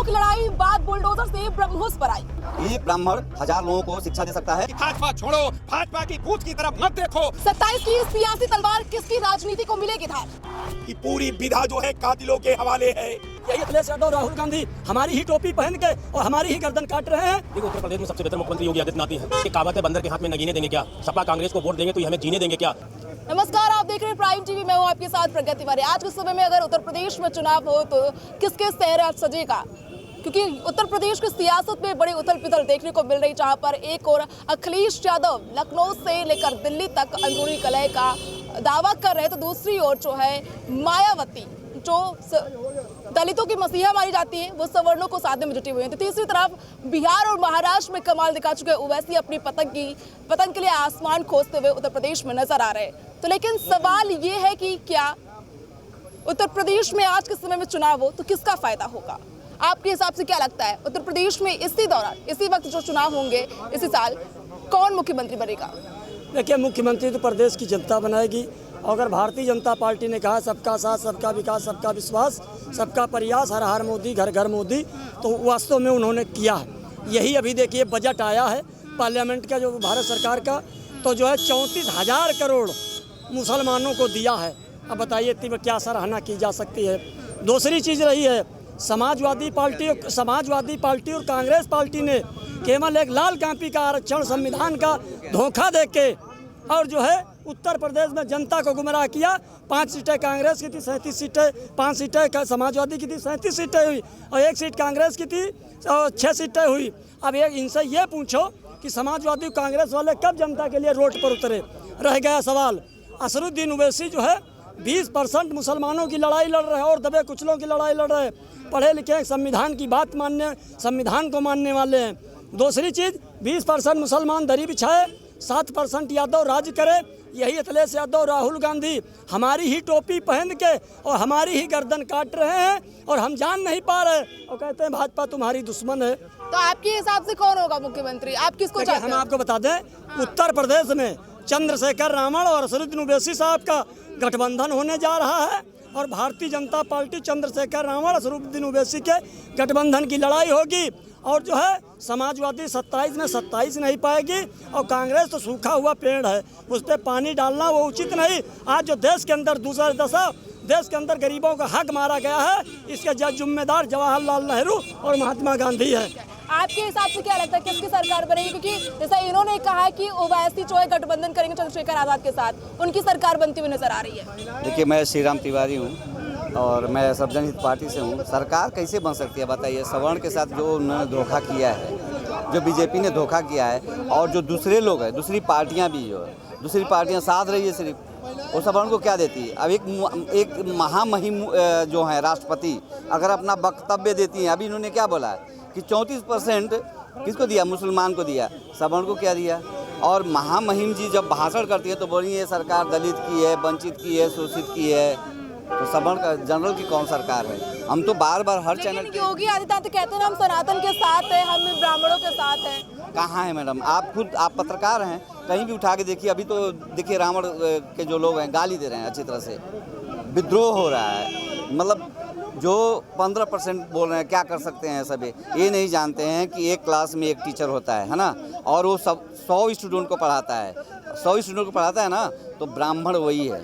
दलितों की लड़ाई बाद बुलडोजर से ब्रह्मोस पर आई। ये ब्राह्मण 1000 लोगों को शिक्षा दे सकता है। भाजपा छोड़ो, भाजपा की पूछ की तरफ मत देखो। 27 की सियासी तलवार किसकी राजनीति को मिलेगी धार? कि पूरी विधा जो है कातिलों के हवाले है। यही अखिलेश यादव राहुल गांधी हमारी ही टोपी पहन के और हमारी ही गर्दन काट रहे हैं। देखो, उत्तर प्रदेश में सबसे बेहतर मुख्यमंत्री योगी आदित्यनाथ है। कहावत है, बंदर के हाथ में नगीने देंगे क्या? सपा कांग्रेस को वोट देंगे तो ये हमें जीने देंगे क्या? नमस्कार, आप देख रहे हैं प्राइम टीवी। मैं हूं आपके साथ प्रगति तिवारी। आज के समय में अगर उत्तर प्रदेश में चुनाव हो तो किसके चेहरे आज सजेगा? क्योंकि उत्तर प्रदेश की सियासत में बड़ी उथल पुथल देखने को मिल रही, जहां पर एक और अखिलेश यादव लखनऊ से लेकर दिल्ली तक अंदरूनी कलह का दावा कर रहे, तो दूसरी ओर जो है मायावती जो दलितों की मसीहा मानी जाती है, वो सवर्णों को साधने में जुटी हुई है। तो तीसरी तरफ बिहार और महाराष्ट्र में कमाल दिखा चुके ओवैसी अपनी पतंग के लिए आसमान खोजते हुए उत्तर प्रदेश में नजर आ रहे हैं। तो लेकिन सवाल ये है कि क्या उत्तर प्रदेश में आज के समय में चुनाव हो तो किसका फायदा होगा? आपके हिसाब से क्या लगता है, उत्तर प्रदेश में इसी दौरान, इसी वक्त जो चुनाव होंगे इसी साल, कौन मुख्यमंत्री बनेगा? देखिए, मुख्यमंत्री तो प्रदेश की जनता बनाएगी। अगर भारतीय जनता पार्टी ने कहा सबका साथ, सबका विकास, सबका विश्वास, सबका प्रयास, हर हर मोदी, घर घर मोदी, तो वास्तव में उन्होंने किया है। यही अभी देखिए बजट आया है पार्लियामेंट का जो भारत सरकार का, तो जो है 34,000 करोड़ मुसलमानों को दिया है। अब बताइए इतनी में क्या सराहना की जा सकती है। दूसरी चीज़ रही है, समाजवादी पार्टी और कांग्रेस पार्टी ने केवल एक लाल कांपी का आरक्षण संविधान का धोखा देके और जो है उत्तर प्रदेश में जनता को गुमराह किया। 5 सीटें कांग्रेस की थी, 37 सीटें, 5 सीटें समाजवादी की थी, 37 सीटें हुई, और 1 सीट कांग्रेस की थी और 6 सीटें हुई। अब इनसे ये पूछो कि समाजवादी कांग्रेस वाले कब जनता के लिए रोड पर उतरे? रह गया सवाल। असरुद्दीन ओवैसी जो है 20% मुसलमानों की लड़ाई लड़ रहे हैं और दबे कुचलों की लड़ाई लड़ रहे हैं। पढ़े लिखे, संविधान की बात मानने, संविधान को मानने वाले हैं। दूसरी चीज़, 20% मुसलमान दरी बिछाए, 7% यादव राज करे। यही अखिलेश यादव राहुल गांधी हमारी ही टोपी पहन के और हमारी ही गर्दन काट रहे हैं और हम जान नहीं पा रहे और कहते हैं भाजपा तुम्हारी दुश्मन है। तो आपके हिसाब से कौन होगा मुख्यमंत्री? आप किसको चाहते हैं? हम आपको बता दें, उत्तर प्रदेश में चंद्रशेखर रावण और असरुद्दीन ओवैसी साहब का गठबंधन होने जा रहा है और भारतीय जनता पार्टी चंद्रशेखर रावण असरुद्दीन ओवैसी के गठबंधन की लड़ाई होगी। और जो है समाजवादी 27 में 27 नहीं पाएगी और कांग्रेस तो सूखा हुआ पेड़ है, उस पर पानी डालना वो उचित नहीं। आज जो देश के अंदर दूसरा दशा, देश के अंदर गरीबों का हक मारा गया है, इसके जिम्मेदार जवाहरलाल नेहरू और महात्मा गांधी है। आपके हिसाब से क्या लगता है किसकी सरकार बनेगी? क्योंकि जैसा इन्होंने कहा कि ओवैसी जो है गठबंधन करेंगे चंद्रशेखर आजाद के साथ, उनकी सरकार बनती हुई नजर आ रही है। देखिए, मैं श्रीराम तिवारी हूँ और मैं सर्वजन हित पार्टी से हूँ। सरकार कैसे बन सकती है बताइए? सवर्ण के साथ जो उन्होंने धोखा किया है, जो बीजेपी ने धोखा किया है, और जो दूसरे लोग हैं, दूसरी पार्टियाँ भी जो है, दूसरी पार्टियाँ साथ रही है सिर्फ, वो सवर्ण को क्या देती है? अब एक महामहिम जो है राष्ट्रपति अगर अपना वक्तव्य देती हैं, अभी इन्होंने क्या बोला है कि 34% किसको दिया? मुसलमान को दिया, सवर्ण को क्या दिया? और महामहिम जी जब भाषण करती है तो बोली ये सरकार दलित की है, वंचित की है, शोषित की है, तो सवर्ण का जनरल की कौन सरकार है? हम तो बार बार हर चैनल पे योगी आदित्यनाथ कहते हैं हम सनातन के साथ हैं, हम ब्राह्मणों के साथ हैं। कहाँ है मैडम? आप पत्रकार हैं, कहीं भी उठा के देखिए। अभी तो देखिए रावण के जो लोग हैं गाली दे रहे हैं, अच्छी तरह से विद्रोह हो रहा है। मतलब जो 15% बोल रहे हैं, क्या कर सकते हैं सभी? ये नहीं जानते हैं कि एक क्लास में एक टीचर होता है ना, और वो सब 100 स्टूडेंट को पढ़ाता है, 100 स्टूडेंट को पढ़ाता है ना, तो ब्राह्मण वही है।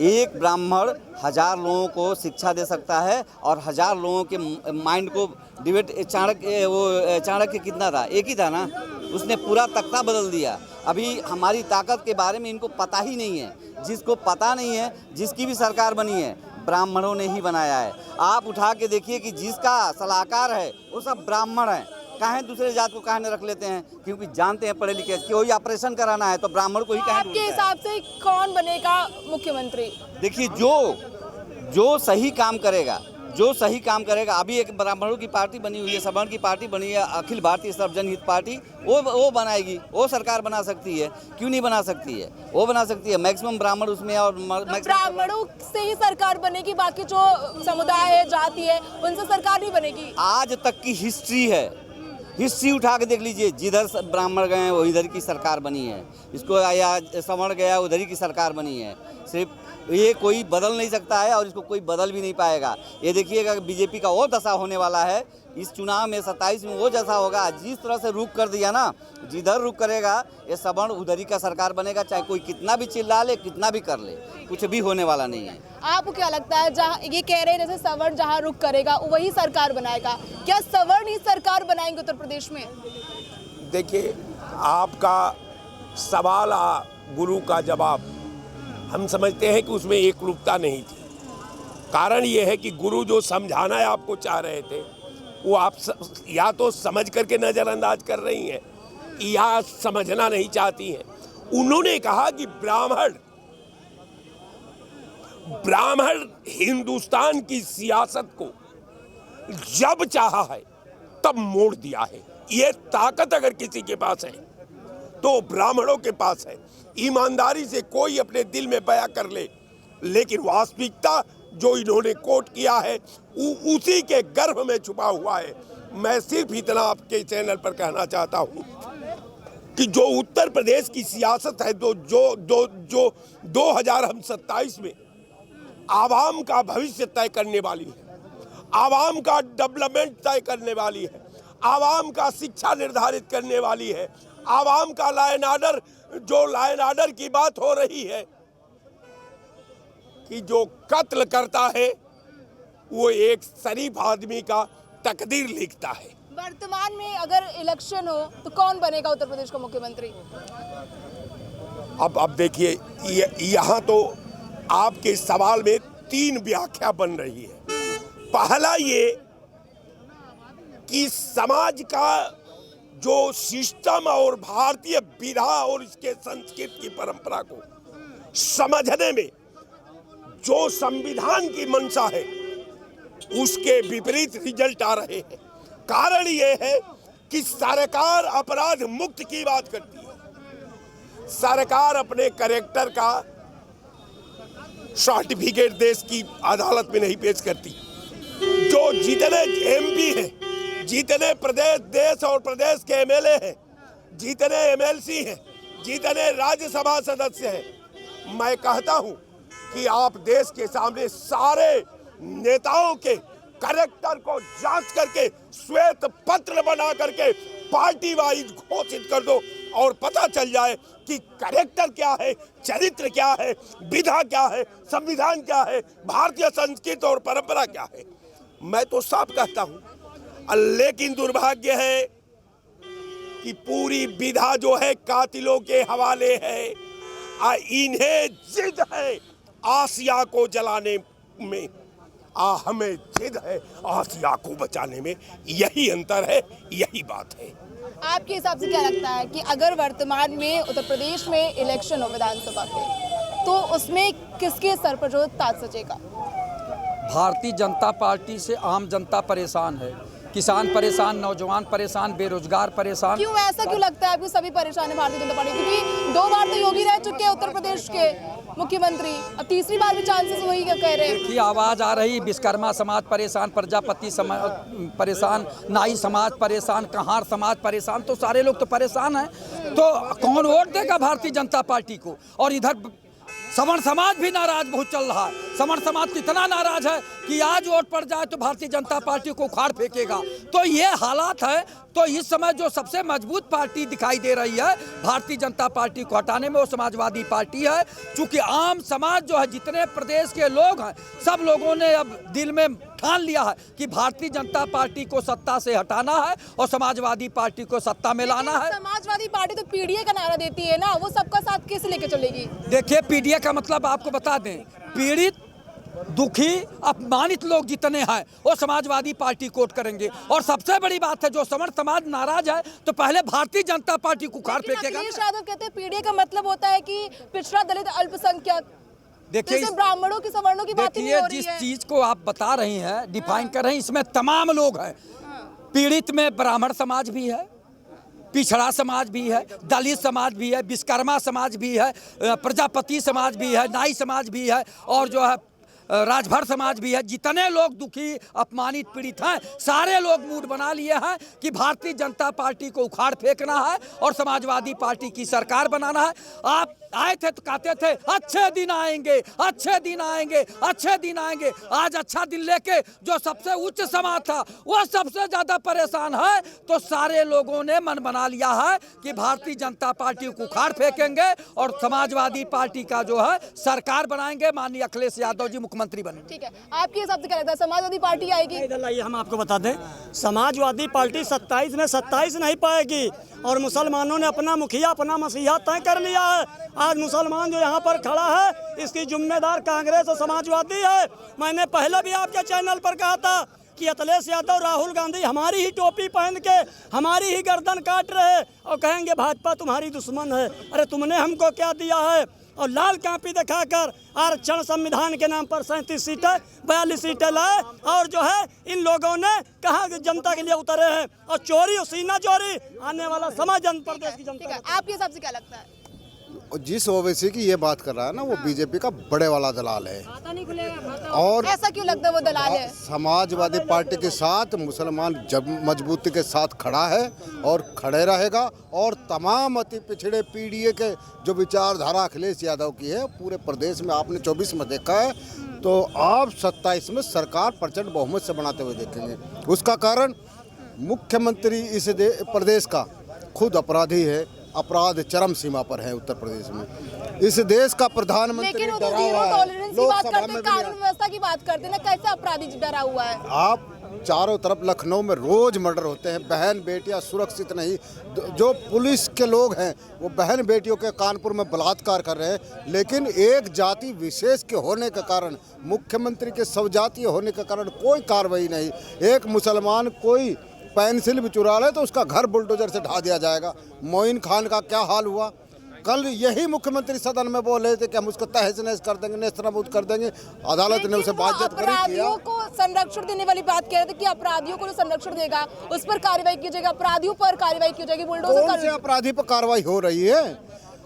एक ब्राह्मण 1000 लोगों को शिक्षा दे सकता है और 1000 लोगों के माइंड को डिबेट। चाणक्य कितना था? एक ही था ना, उसने पूरा तख्ता बदल दिया। अभी हमारी ताकत के बारे में इनको पता ही नहीं है। जिसको पता नहीं है, जिसकी भी सरकार बनी है, ब्राह्मणों ने ही बनाया है। आप उठा के देखिए कि जिसका सलाहकार है वो सब ब्राह्मण हैं। काहे दूसरे जात को काहे रख लेते हैं? क्योंकि जानते हैं पढ़े लिखे, कोई ऑपरेशन कराना है तो ब्राह्मण को ही काहे। आपके हिसाब से कौन बनेगा मुख्यमंत्री? देखिए, जो सही काम करेगा, जो सही काम करेगा। अभी एक ब्राह्मणों की पार्टी बनी हुई है, सवर्ण की पार्टी बनी है, अखिल भारतीय सर्वजन हित पार्टी, वो बनाएगी, वो सरकार बना सकती है। क्यों नहीं बना सकती है? वो बना सकती है। मैक्सिमम ब्राह्मण उसमें, और ब्राह्मणों से ही सरकार बनेगी, बाकी जो समुदाय है, जाति है, उनसे सरकार नहीं बनेगी। आज तक की हिस्ट्री है, हिस्ट्री उठा के देख लीजिए। जिधर ब्राह्मण गए वो इधर की सरकार बनी है, इसको या सवर्ण गया उधर ही की सरकार बनी है। सिर्फ ये कोई बदल नहीं सकता है और इसको कोई बदल भी नहीं पाएगा। ये देखिएगा बीजेपी का वो दशा होने वाला है इस चुनाव में 27 में, वो जैसा होगा। जिस तरह से रुख कर दिया ना, जिधर रुख करेगा ये सवर्ण उधर ही का सरकार बनेगा, चाहे कोई कितना भी चिल्ला ले, कितना भी कर ले, कुछ भी होने वाला नहीं है। आपको क्या लगता है, जहाँ ये कह रहे हैं जैसे सवर्ण जहाँ रुख करेगा वही सरकार बनाएगा, क्या सवर्ण ही सरकार बनाएंगे उत्तर प्रदेश में? देखिए, आपका सवाल गुरु का जवाब, हम समझते हैं कि उसमें एक रूपता नहीं थी। कारण ये है कि गुरु जो समझाना है आपको चाह रहे थे, वो आप या तो समझ करके नज़रअंदाज कर रही हैं या समझना नहीं चाहती हैं। उन्होंने कहा कि ब्राह्मण हिंदुस्तान की सियासत को जब चाहा है तब मोड़ दिया है। ये ताकत अगर किसी के पास है तो ब्राह्मणों के पास है। ईमानदारी से कोई अपने दिल में बयां कर ले, लेकिन वास्तविकता जो इन्होंने कोट किया है उसी के गर्भ में छुपा हुआ है। मैं सिर्फ इतना आपके चैनल पर कहना चाहता हूं कि जो उत्तर प्रदेश की सियासत है, जो 2027 में आवाम का भविष्य तय करने वाली है, आवाम का डेवलपमेंट तय करने वाली है, आवाम का शिक्षा निर्धारित करने वाली है, आवाम का लॉ एंड ऑर्डर, जो लॉ एंड ऑर्डर की बात हो रही है कि जो कत्ल करता है वो एक शरीफ आदमी का तकदीर लिखता है। वर्तमान में अगर इलेक्शन हो तो कौन बनेगा उत्तर प्रदेश का मुख्यमंत्री? अब देखिए, यहाँ तो आपके सवाल में 3 व्याख्या बन रही है। पहला ये कि समाज का जो सिस्टम और भारतीय विधा और इसके संस्कृति की परंपरा को समझने में जो संविधान की मंशा है उसके विपरीत रिजल्ट आ रहे हैं। कारण ये है कि सरकार अपराध मुक्त की बात करती है। सरकार अपने कैरेक्टर का सर्टिफिकेट देश की अदालत में नहीं पेश करती। जो जितने एमपी हैं, जितने प्रदेश देश और प्रदेश के एमएलए हैं, जितने एमएलसी हैं, जितने राज्यसभा सदस्य हैं, मैं कहता हूं कि आप देश के सामने सारे नेताओं के कैरेक्टर को जांच करके श्वेत पत्र बना करके पार्टी वाइज घोषित कर दो और पता चल जाए कि कैरेक्टर क्या है, चरित्र क्या है, विधा क्या है, संविधान क्या है, भारतीय संस्कृति और परंपरा क्या है। मैं तो साफ कहता हूं, लेकिन दुर्भाग्य है कि पूरी विधा जो है कातिलों के हवाले है। इन्हें जिद है आसिया को जलाने में, हमें जिद है आसिया को बचाने में। यही अंतर है, यही बात है। आपके हिसाब से क्या लगता है कि अगर वर्तमान में उत्तर प्रदेश में इलेक्शन हो विधानसभा के, तो उसमें किसके सर पर जो ताज सजेगा? भारतीय जनता पार्टी से आम जनता परेशान है। किसान परेशान, नौजवान परेशान, बेरोजगार परेशान। क्यों ऐसा क्यों लगता है आपको? सभी परेशान है भारतीय जनता पार्टी, क्योंकि 2 बार तो योगी रह चुके हैं उत्तर प्रदेश के मुख्यमंत्री, अब तीसरी बार भी चांसेस वही क्या कह रहे हैं। की आवाज़ आ रही, विश्वकर्मा समाज परेशान, प्रजापति समाज परेशान, नाई समाज परेशान, कहार समाज परेशान, तो सारे लोग तो परेशान हैं। तो कौन वोट देगा भारतीय जनता पार्टी को? और इधर सवर्ण समाज भी नाराज बहुत चल रहा है। सवर्ण समाज कितना नाराज है कि आज वोट पड़ जाए तो भारतीय जनता पार्टी को उखाड़ फेंकेगा। तो ये हालात है। तो इस समय जो सबसे मजबूत पार्टी दिखाई दे रही है भारतीय जनता पार्टी को हटाने में, वो समाजवादी पार्टी है। चूंकि आम समाज जो है, जितने प्रदेश के लोग हैं, सब लोगों ने अब दिल में ठान लिया है कि भारतीय जनता पार्टी को सत्ता से हटाना है और समाजवादी पार्टी को सत्ता में लाना है। समाजवादी पार्टी तो पीडीए का नारा देती है ना, वो सबका साथ कैसे लेके चलेगी? देखिए, पीडीए का मतलब आपको बता दें, पीड़ित, दुखी, अपमानित लोग जितने हैं वो समाजवादी पार्टी कोट करेंगे। और सबसे बड़ी बात है, जो सवर्ण समाज नाराज है तो पहले भारतीय जनता पार्टी को उखाड़ फेंकेगा। अखिलेश यादव कहते हैं पीडीए का मतलब होता है कि पिछड़ा, दलित, अल्पसंख्यक। देखिए, ब्राह्मणों की, सवर्णों की बात नहीं हो रही है। जिस चीज को आप बता रही हैं, डिफाइन कर रहे हैं, इसमें तमाम लोग हैं। पीड़ित में ब्राह्मण समाज भी है, पिछड़ा समाज भी है, दलित समाज भी है, विश्वकर्मा समाज भी है, प्रजापति समाज भी है, नाई समाज भी है, और जो है राजभर समाज भी है, जितने लोग दुखी अपमानित पीड़ित हैं, सारे लोग मूड बना लिए हैं कि भारतीय जनता पार्टी को उखाड़ फेंकना है और समाजवादी पार्टी की सरकार बनाना है। आप आए थे तो कहते थे अच्छे दिन आएंगे, अच्छे दिन आएंगे, अच्छे दिन आएंगे। आज अच्छा दिन लेके जो सबसे उच्च समाज था वो सबसे ज्यादा परेशान है। तो सारे लोगों ने मन बना लिया है कि भारतीय जनता पार्टी को उखाड़ फेंकेंगे और समाजवादी पार्टी का जो है सरकार बनाएंगे, माननीय अखिलेश यादव जी मुख्यमंत्री बने। ठीक है, आपके हिसाब से क्या लगता है, समाजवादी पार्टी आएगी? इधर लाइए, हम आपको बता दें, समाजवादी पार्टी 27 में 27 नहीं पाएगी और मुसलमानों ने अपना मुखिया, अपना मसीहा तय कर लिया है। आज मुसलमान जो यहाँ पर खड़ा है इसकी जिम्मेदार कांग्रेस और समाजवादी है। मैंने पहले भी आपके चैनल पर कहा था कि अखिलेश यादव, राहुल गांधी हमारी ही टोपी पहन के हमारी ही गर्दन काट रहे और कहेंगे भाजपा तुम्हारी दुश्मन है। अरे तुमने हमको क्या दिया है? और लाल कापी दिखाकर आरक्षण संविधान के नाम पर 37 सीटें 42 सीटें लाए और जो है इन लोगों ने कहा कि जनता के लिए उतरे हैं और चोरी और सीना चोरी आने वाला समय जनता प्रदेश की जनता। ठीक है, आपके हिसाब से क्या लगता है? जिस ओवैसी की ये बात कर रहा है ना, वो बीजेपी का बड़े वाला दलाल है। और ऐसा क्यों लगता है वो दलाल है? समाजवादी पार्टी के साथ मुसलमान जब मजबूती के साथ खड़ा है और खड़े रहेगा और तमाम अति पिछड़े पीढ़ी के जो विचारधारा अखिलेश यादव की है पूरे प्रदेश में आपने 24 में देखा है, तो आप 27 में सरकार प्रचंड बहुमत से बनाते हुए देखेंगे। उसका कारण मुख्यमंत्री इस प्रदेश का खुद अपराधी है, अपराध चरम सीमा पर है उत्तर प्रदेश में। इस देश का प्रधानमंत्री लेकिन वो तो डरा जीरो हुआ है। टॉलरेंस की बात लोकसभा करते में हैं, भी कानून व्यवस्था की बात करते हैं ना, कैसे अपराधी डरा हुआ है? आप चारों तरफ लखनऊ में रोज मर्डर होते हैं, बहन बेटियां सुरक्षित नहीं। जो पुलिस के लोग हैं वो बहन बेटियों के कानपुर में बलात्कार कर रहे हैं, लेकिन एक जाति विशेष के होने के कारण, मुख्यमंत्री के स्वजातीय होने के कारण कोई कार्रवाई नहीं। एक मुसलमान कोई पेंसिल भी चुरा ले तो उसका घर बुलडोजर से ढा दिया जाएगा। मोइन खान का क्या हाल हुआ? कल यही मुख्यमंत्री सदन में बोल रहे थे कि हम उसको तहस नहस कर देंगे, नेस्तनाबूद कर देंगे। अदालत ने उसे बाधित किया। अपराधियों को संरक्षण देने वाली बात कह रहे थे कि अपराधियों को जो संरक्षण देगा उस पर कार्रवाई की जाएगी, अपराधियों पर कार्रवाई की जाएगी। बुलडोजर कौन से अपराधी पर कार्रवाई हो रही है?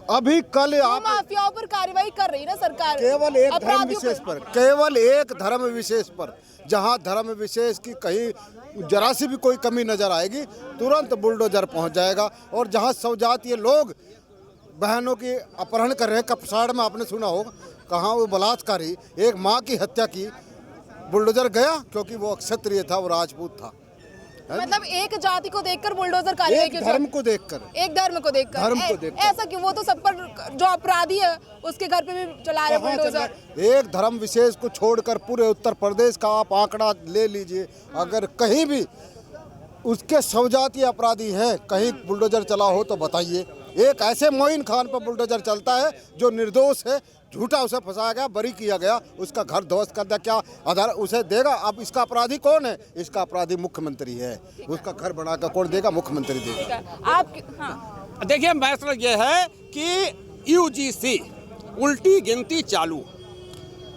अभी कल आप माफियाओं पर कार्रवाई कर रही है ना सरकार, केवल एक धर्म विशेष पर, केवल एक धर्म विशेष पर, जहां धर्म विशेष की कहीं जरा सी भी कोई कमी नजर आएगी तुरंत बुलडोजर पहुंच जाएगा। और जहां स्वजातीय लोग बहनों की अपहरण कर रहे हैं, कपसाड़ में आपने सुना होगा, कहाँ वो बलात्कारी एक माँ की हत्या की, बुलडोजर गया क्योंकि वो क्षत्रिय था, वो राजपूत था। मतलब एक जाति को देखकर बुलडोजर कार्रवाई एक धर्म को देखकर, एक धर्म को देखकर, ऐसा क्यों? वो तो सब पर जो अपराधी है उसके घर पे भी चला रहे बुलडोजर। एक धर्म विशेष को छोड़कर पूरे उत्तर प्रदेश का आप आंकड़ा ले लीजिए, अगर कहीं भी उसके स्वजातीय अपराधी हैं, कहीं बुलडोजर चला हो तो बताइए। एक ऐसे मोइन खान पर बुलडोजर चलता है जो निर्दोष है, झूठा उसे फंसाया गया, बरी किया गया, उसका घर ध्वस्त कर दिया, क्या आधार उसे देगा? अब इसका अपराधी कौन है? इसका अपराधी मुख्यमंत्री है। उसका घर बनाकर कौन देगा? मुख्यमंत्री देगा। आप हाँ। देखिए, मसला ये है कि यूजीसी उल्टी गिनती चालू।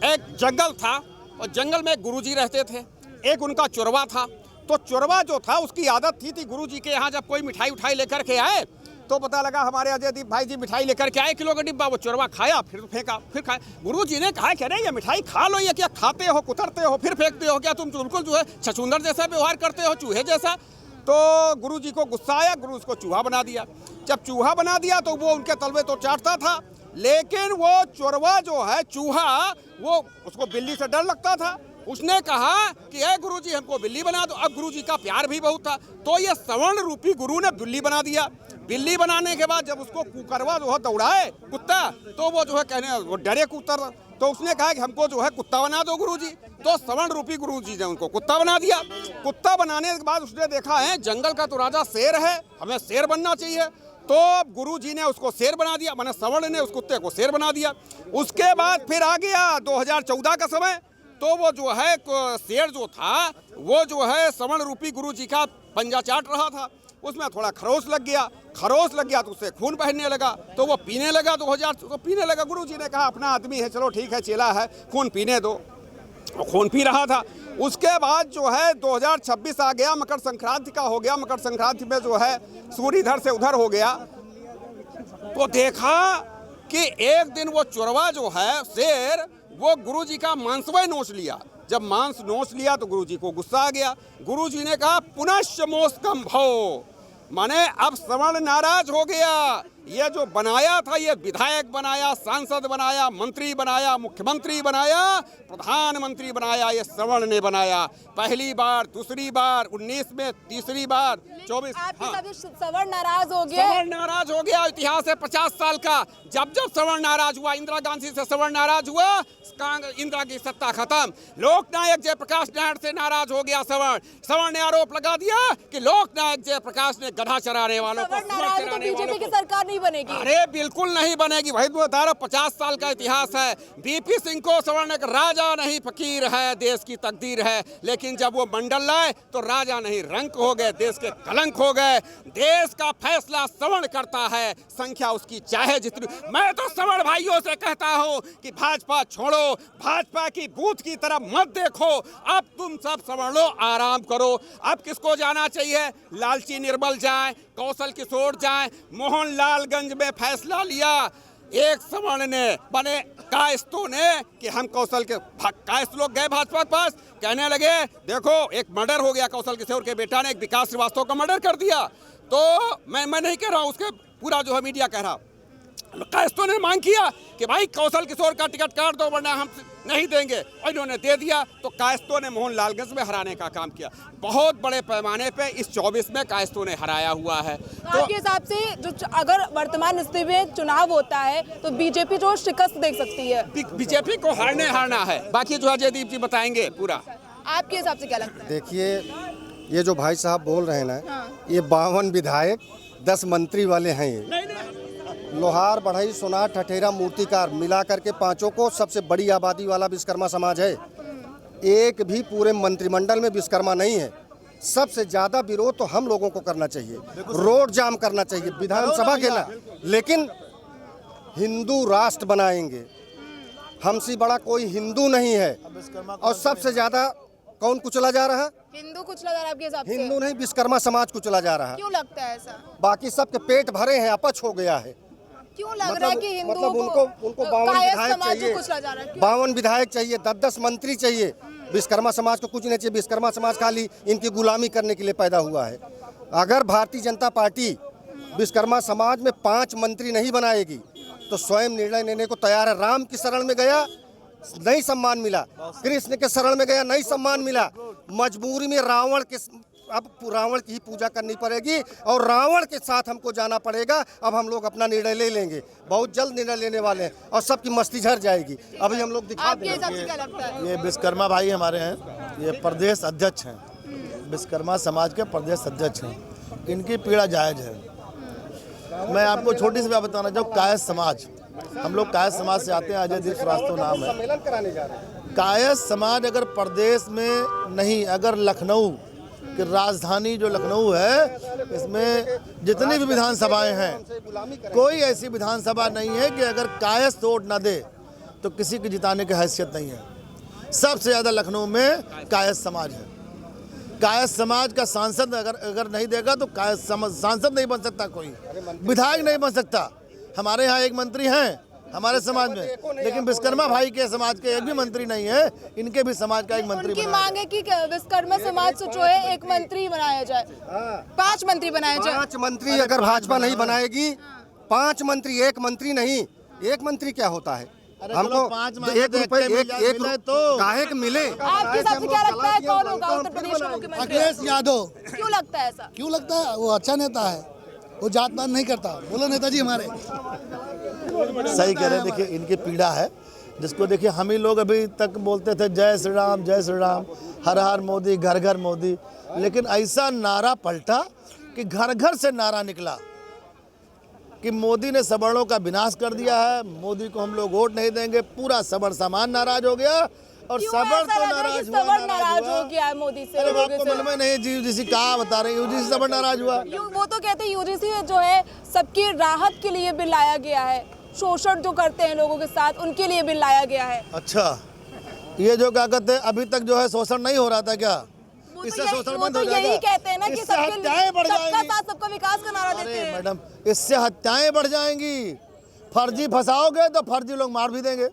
एक जंगल था और जंगल में गुरुजी रहते थे, एक उनका चोरवा था। तो चोरवा जो था उसकी आदत थी गुरुजी के यहाँ जब कोई मिठाई उठाई लेकर के आए तो पता लगा हमारे अजयदीप भाई जी मिठाई लेकर के आए, किलो का डिब्बा, वो चोरवा खाया, फिर फेंका, फिर खाया। गुरुजी ने कहा कि अरे ये मिठाई खा लो, ये क्या खाते हो, कुतरते हो, फिर फेंकते हो, क्या तुम बिल्कुल जो है छछूंदर जैसा व्यवहार करते हो, चूहे जैसा। तो गुरुजी को गुस्सा आया, गुरु उसको चूहा बना दिया। जब चूहा बना दिया तो वो उनके तलवे तो चाटता था, लेकिन वो चोरवा जो है चूहा, वो उसको बिल्ली से डर लगता था। उसने कहा कि ए गुरुजी हमको बिल्ली बना दो। अब गुरुजी का प्यार भी बहुत था, तो ये सवर्ण रूपी गुरु ने बिल्ली बना दिया। बिल्ली बनाने के बाद जब उसको कुकरवा जो है दौड़ाए कुत्ता, तो वो जो है कहने वो डरे कुत्ता, तो उसने कहा कि हमको जो है कुत्ता बना दो गुरुजी। तो सवर्ण रूपी गुरुजी ने उनको कुत्ता बना दिया। कुत्ता बनाने के बाद उसने देखा है जंगल का तो राजा शेर है, हमें शेर बनना चाहिए। तो गुरुजी ने उसको शेर बना दिया, माने सवर्ण ने उस कुत्ते को शेर बना दिया। उसके बाद फिर आ गया 2014 का समय, तो वो जो है शेर जो था वो जो है सवर्ण रूपी गुरुजी का पंजा चाट रहा था, उसमें थोड़ा खरोच लग गया तो उससे खून बहने लगा, तो वो पीने लगा। 2000 तो पीने लगा। गुरुजी ने कहा अपना आदमी है, चलो ठीक है, चेला है, खून पीने दो। खून पी रहा था। उसके बाद जो है 2026 आ गया, मकर संक्रांति का हो गया। मकर संक्रांति में जो है सूर्य इधर से उधर हो गया, तो देखा कि एक दिन वो चोरवा जो है शेर, वो गुरुजी का मांसवय नोच लिया। जब मांस नोच लिया तो गुरुजी को गुस्सा आ गया। गुरुजी ने कहा पुनश्च मोस्कम भव, माने अब श्रवण नाराज हो गया। ये जो बनाया था, ये विधायक बनाया, सांसद बनाया, मंत्री बनाया, मुख्यमंत्री बनाया, प्रधानमंत्री बनाया, ये श्रवण ने बनाया। पहली बार, दूसरी बार, 19 में तीसरी बार, 24। आपके साथ श्रवण नाराज हो गया, श्रवण नाराज हो गया। इतिहास है 50 साल का। जब जब श्रवण नाराज हुआ, इंदिरा गांधी से श्रवण नाराज हुआ, इंदिरा की सत्ता खत्म। लोकनायक जयप्रकाश नारायण से नाराज हो गया श्रवण। श्रवण ने आरोप लगा दिया कि लोकनायक जयप्रकाश ने गधा चराने वालों को, तो बीजेपी की सरकार नहीं बनेगी। अरे बिल्कुल नहीं बनेगी। वही तो बता रहा, 50 साल का इतिहास है। बीपी सिंह को श्रवण एक राजा नहीं फकीर है, देश की तकदीर है। लेकिन जब वो मंडल लाए तो राजा नहीं रंक हो गए, देश के कलंक हो गए। देश का फैसला श्रवण करता है, संख्या उसकी चाहे जितनी। मैं तो श्रवण भाइयों से कहता हूं कि भाजपा छोड़ो, भाजपा की बूथ की तरफ मत देखो। अब तुम सब श्रवण लो, आराम करो। अब किसको जाना चाहिए? लालची निर्मल जाए, कौशल किशोर जाए। मोहनलालगंज में फैसला लिया एक श्रवण ने, बने कायस्तों ने, कि हम कौशल के कायस्थ लोग गए भाजपा के पास, कहने लगे देखो एक मर्डर हो गया, कौशल किशोर के बेटा ने एक विकास श्रीवास्तव का मर्डर कर दिया। तो मैं नहीं कह रहा हूँ, उसके पूरा जो है मीडिया कह रहा। कायस्तों ने मांग किया कि भाई कौशल किशोर का टिकट काट दो वरना हम नहीं देंगे, और इन्होंने दे दिया। तो कायस्तों ने मोहनलालगंज में हराने का काम किया। बहुत बड़े पैमाने पे इस 24 में कायस्तों ने हराया हुआ है। तो आपके हिसाब से जो अगर वर्तमान स्थिति में चुनाव होता है तो बीजेपी जो शिकस्त देख सकती है? बीजेपी को हारना है। बाकी जो है जयदीप जी बताएंगे पूरा। आपके हिसाब से क्या लगता है? देखिए, ये जो भाई साहब बोल रहे हैं ना, ये 52 विधायक, 10 मंत्री वाले हैं। ये लोहार, बढ़ई, सोनार, ठठेरा, मूर्तिकार मिला करके पांचों को सबसे बड़ी आबादी वाला विश्वकर्मा समाज है। एक भी पूरे मंत्रिमंडल में विश्वकर्मा नहीं है। सबसे ज़्यादा विरोध तो हम लोगों को करना चाहिए, रोड जाम करना चाहिए विधानसभा के ना। लेकिन हिंदू राष्ट्र बनाएंगे, हमसे बड़ा कोई हिंदू नहीं है। और सबसे ज़्यादा कौन कुचला जा रहा है? हिंदू कुचला जा रहा है आपके हिसाब से? हिंदू नहीं, विश्वकर्मा समाज कुचला जा रहा है। क्यों लगता है ऐसा? बाकी सबके पेट भरे हैं, अपच हो गया है। क्यों लग रहा है कि हिंदुओं उनको 52 विधायक चाहिए, 52 विधायक चाहिए, 10-10 मंत्री चाहिए। विश्वकर्मा समाज को कुछ नहीं चाहिए। विश्वकर्मा समाज खाली इनकी गुलामी करने के लिए पैदा हुआ है। अगर भारतीय जनता पार्टी विश्वकर्मा समाज में 5 मंत्री नहीं बनाएगी तो स्वयं निर्णय लेने को तैयार है। राम की शरण में गया, नहीं सम्मान मिला। कृष्ण के शरण में गया, नहीं सम्मान मिला। मजबूरी में अब रावण की ही पूजा करनी पड़ेगी और रावण के साथ हमको जाना पड़ेगा। अब हम लोग अपना निर्णय ले लेंगे, बहुत जल्द निर्णय लेने वाले हैं और सबकी मस्ती झड़ जाएगी। अभी हम लोग दिखा देंगे। आपके हिसाब से क्या लगता है? ये विश्वकर्मा भाई हमारे हैं, ये प्रदेश अध्यक्ष हैं, विश्वकर्मा समाज के प्रदेश अध्यक्ष हैं। इनकी पीड़ा जायज़ है। मैं आपको छोटी सी बात बताना चाहूँ। कायस्थ समाज, हम लोग कायस्थ समाज से आते हैं, अजय दीप श्रीवास्तव नाम है। सम्मेलन कराने जा रहे हैं। कायस्थ समाज अगर प्रदेश में नहीं, अगर लखनऊ कि राजधानी जो लखनऊ है, इसमें जितनी भी विधानसभाएं हैं, कोई ऐसी विधानसभा नहीं है कि अगर कायस्थ वोट न दे तो किसी की जिताने की हैसियत नहीं है। सबसे ज़्यादा लखनऊ में कायस्थ समाज है। कायस्थ समाज का सांसद अगर नहीं देगा तो कायस्थ सांसद नहीं बन सकता, कोई विधायक नहीं बन सकता। हमारे यहाँ एक मंत्री हैं हमारे समाज में, लेकिन विश्वकर्मा भाई के समाज के एक भी मंत्री नहीं है। इनके भी समाज का एक मंत्री उनकी मांग है कि विश्वकर्मा समाज से जो है एक मंत्री बनाया जाए, 5 मंत्री बनाया जाए। 5 मंत्री अगर भाजपा नहीं बनाएगी, 5 मंत्री, एक मंत्री नहीं। एक मंत्री क्या होता है? हमको 1 रुपए तो काहे के मिले। आपके हिसाब से क्या लगता है कौन होगा उत्तर प्रदेश का मुख्यमंत्री? अखिलेश यादव। क्यों लगता है ऐसा? क्यों लगता है? वो अच्छा नेता है, वो जात पात नहीं करता। बोलो नेताजी हमारे। सही कह रहे हैं। देखिए, इनकी पीड़ा है, जिसको देखिए हम ही लोग अभी तक बोलते थे जय श्री राम, जय श्री राम, हर हर मोदी, घर घर मोदी। लेकिन ऐसा नारा पलटा कि घर घर से नारा निकला कि मोदी ने सवर्णों का विनाश कर दिया है, मोदी को हम लोग वोट नहीं देंगे। पूरा सवर्ण सामान नाराज हो गया और सवर्ण तो नाराज हो गया है मोदी से। अरे आपको मालूम है नहीं, यूजीसी कहाँ बता रहे हैं, यूजीसी सवर्ण नाराज हुआ। वो तो कहते हैं यूजीसी जो है सबकी राहत के लिए बिल लाया गया है, शोषण जो करते हैं लोगों के साथ उनके लिए बिल लाया गया है। अच्छा, ये जो क्या कहते हैं अभी तक जो है शोषण नहीं हो रहा था क्या? इससे शोषण बंद हो जाएगा। यही कहते हैं ना कि इससे हत्याएं बढ़ जाएंगी। सबका साथ सबका विकास का नारा देते हैं। मैडम, इससे हत्याएं बढ़ जाएंगी। फर्जी फंसाओगे तो फर्जी लोग मार भी देंगे।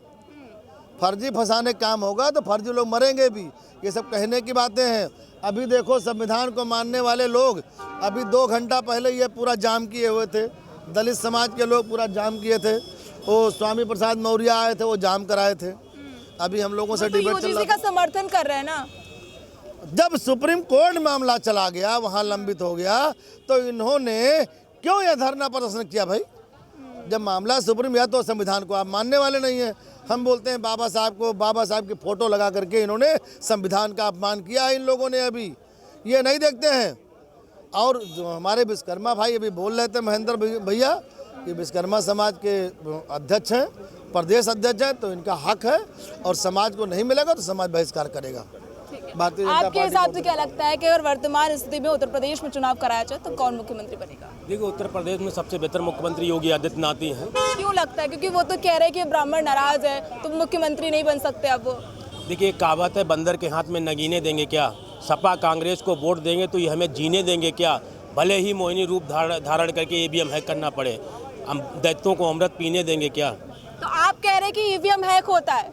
फर्जी फंसाने काम होगा तो फर्जी लोग मरेंगे भी। ये सब कहने की बातें हैं। अभी देखो संविधान को मानने वाले लोग अभी 2 घंटा पहले ये पूरा जाम किए हुए थे। दलित समाज के लोग पूरा जाम किए थे। वो स्वामी प्रसाद मौर्य आए थे, वो जाम कराए थे। अभी हम लोगों से डिबेट चल रहा का समर्थन कर रहे हैं ना। जब सुप्रीम कोर्ट मामला चला गया, वहाँ लंबित हो गया, तो इन्होंने क्यों यह धरना प्रदर्शन किया भाई? जब मामला सुप्रीम गया तो संविधान को आप मानने वाले नहीं हैं। हम बोलते हैं बाबा साहब की फ़ोटो लगा करके इन्होंने संविधान का अपमान किया है इन लोगों ने। अभी ये नहीं देखते हैं। और जो हमारे विश्वकर्मा भाई अभी बोल रहे थे महेंद्र भैया, कि विश्वकर्मा समाज के अध्यक्ष हैं, प्रदेश अध्यक्ष हैं, तो इनका हक है और समाज को नहीं मिलेगा तो समाज बहिष्कार करेगा। आपके हिसाब से क्या लगता है कि अगर वर्तमान स्थिति में उत्तर प्रदेश में चुनाव कराया जाए तो कौन मुख्यमंत्री बनेगा? देखो, उत्तर प्रदेश में सबसे बेहतर मुख्यमंत्री योगी आदित्यनाथ ही हैं। क्यों लगता है? क्योंकि वो तो कह रहे हैं कि ब्राह्मण नाराज है तो मुख्यमंत्री नहीं बन सकते अब वो। देखिए, कहावत है, बंदर के हाथ में नगीने देंगे क्या? सपा कांग्रेस को वोट देंगे तो ये हमें जीने देंगे क्या? भले ही मोहिनी रूप धारण करके ईवीएम हैक करना पड़े, हम दैत्यों को अमृत पीने देंगे क्या? तो आप कह रहे हैं कि ईवीएम हैक होता है,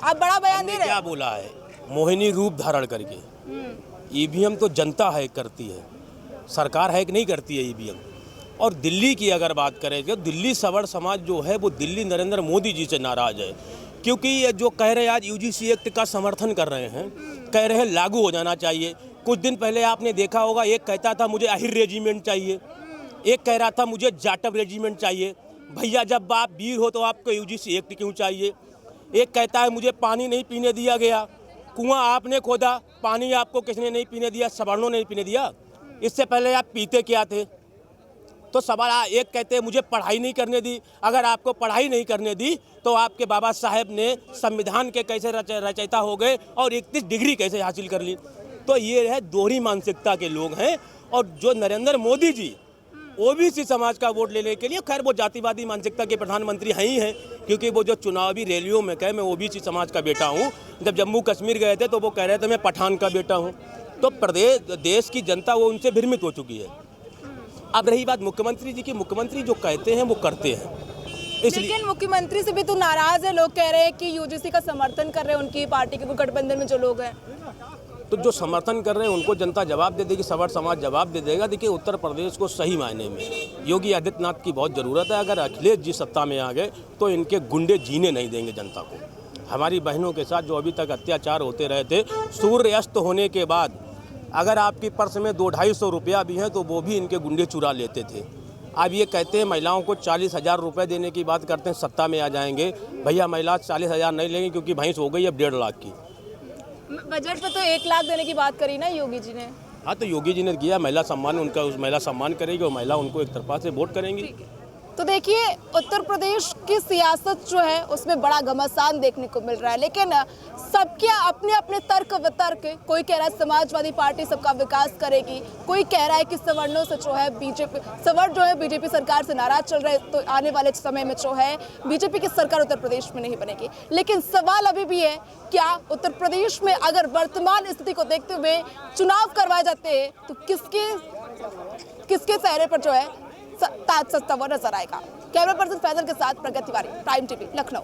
आप बड़ा बयान दे रहे हैं। क्या बोला है? मोहिनी रूप धारण करके। ईवीएम तो जनता हैक करती है, सरकार हैक नहीं करती है ईवीएम। और दिल्ली की अगर बात करें तो दिल्ली सवर्ण समाज जो है वो दिल्ली नरेंद्र मोदी जी से नाराज है, क्योंकि ये जो कह रहे हैं आज यूजीसी एक्ट का समर्थन कर रहे हैं, कह रहे हैं लागू हो जाना चाहिए। कुछ दिन पहले आपने देखा होगा, एक कहता था मुझे अहिर रेजिमेंट चाहिए, एक कह रहा था मुझे जाटव रेजिमेंट चाहिए। भैया, जब आप वीर हो तो आपको यूजीसी एक्ट क्यों चाहिए? एक कहता है मुझे पानी नहीं पीने दिया गया, कुआं आपने खोदा, पानी आपको किसने नहीं पीने दिया? सवर्णों ने नहीं पीने दिया। इससे पहले आप पीते क्या थे? तो सवाल, एक कहते हैं मुझे पढ़ाई नहीं करने दी। अगर आपको पढ़ाई नहीं करने दी तो आपके बाबा साहेब ने संविधान के कैसे रचयिता हो गए और 31 डिग्री कैसे हासिल कर ली? तो ये है दोहरी मानसिकता के लोग हैं। और जो नरेंद्र मोदी जी ओबीसी समाज का वोट लेने के लिए, खैर वो जातिवादी मानसिकता के प्रधानमंत्री हैं ही हैं, क्योंकि वो जो चुनावी रैलियों में कहे मैं ओबीसी समाज का बेटा हूँ। जब जम्मू कश्मीर गए थे तो वो कह रहे थे मैं पठान का बेटा हूँ। तो देश की जनता वो उनसे भ्रमित हो चुकी है। अब रही बात मुख्यमंत्री जी की, मुख्यमंत्री जो कहते हैं वो करते हैं। लेकिन मुख्यमंत्री से भी तो नाराज है, लोग कह रहे हैं कि यूजीसी का समर्थन कर रहे हैं उनकी पार्टी के गठबंधन में जो लोग हैं। तो जो समर्थन कर रहे हैं उनको जनता जवाब दे देगी, सवर्ण समाज जवाब दे देगा। देखिए, उत्तर प्रदेश को सही मायने में योगी आदित्यनाथ की बहुत ज़रूरत है। अगर अखिलेश जी सत्ता में आ गए तो इनके गुंडे जीने नहीं देंगे जनता को। हमारी बहनों के साथ जो अभी तक अत्याचार होते रहे थे, सूर्य अस्त होने के बाद अगर आपकी पर्स में 200-250 रुपया भी हैं तो वो भी इनके गुंडे चुरा लेते थे। अब ये कहते हैं महिलाओं को 40,000 रुपये देने की बात करते हैं, सत्ता में आ जाएंगे। भैया, महिला 40,000 नहीं लेंगे क्योंकि भैंस हो गई अब 1.5 लाख की। बजट पे तो 1 लाख देने की बात करी ना योगी जी ने। हाँ, तो योगी जी ने किया महिला सम्मान, उनका उस महिला सम्मान करेगी और महिला उनको एक तरफा से वोट करेंगी। तो देखिए, उत्तर प्रदेश की सियासत जो है उसमें बड़ा घमासान देखने को मिल रहा है, लेकिन सबके अपने अपने तर्क वितर्क। कोई कह रहा है समाजवादी पार्टी सबका विकास करेगी, कोई कह रहा है कि सवर्णों से जो है सवर्ण जो है बीजेपी सरकार से नाराज चल रहे, तो आने वाले समय में जो है बीजेपी की सरकार उत्तर प्रदेश में नहीं बनेगी। लेकिन सवाल अभी भी है, क्या उत्तर प्रदेश में अगर वर्तमान स्थिति को देखते हुए चुनाव करवाए जाते हैं तो किसके चेहरे पर जो है ताज सजता हुआ नजर आएगा? कैमरा पर्सन फैजल के साथ प्रगति तिवारी, प्राइम टीवी, लखनऊ।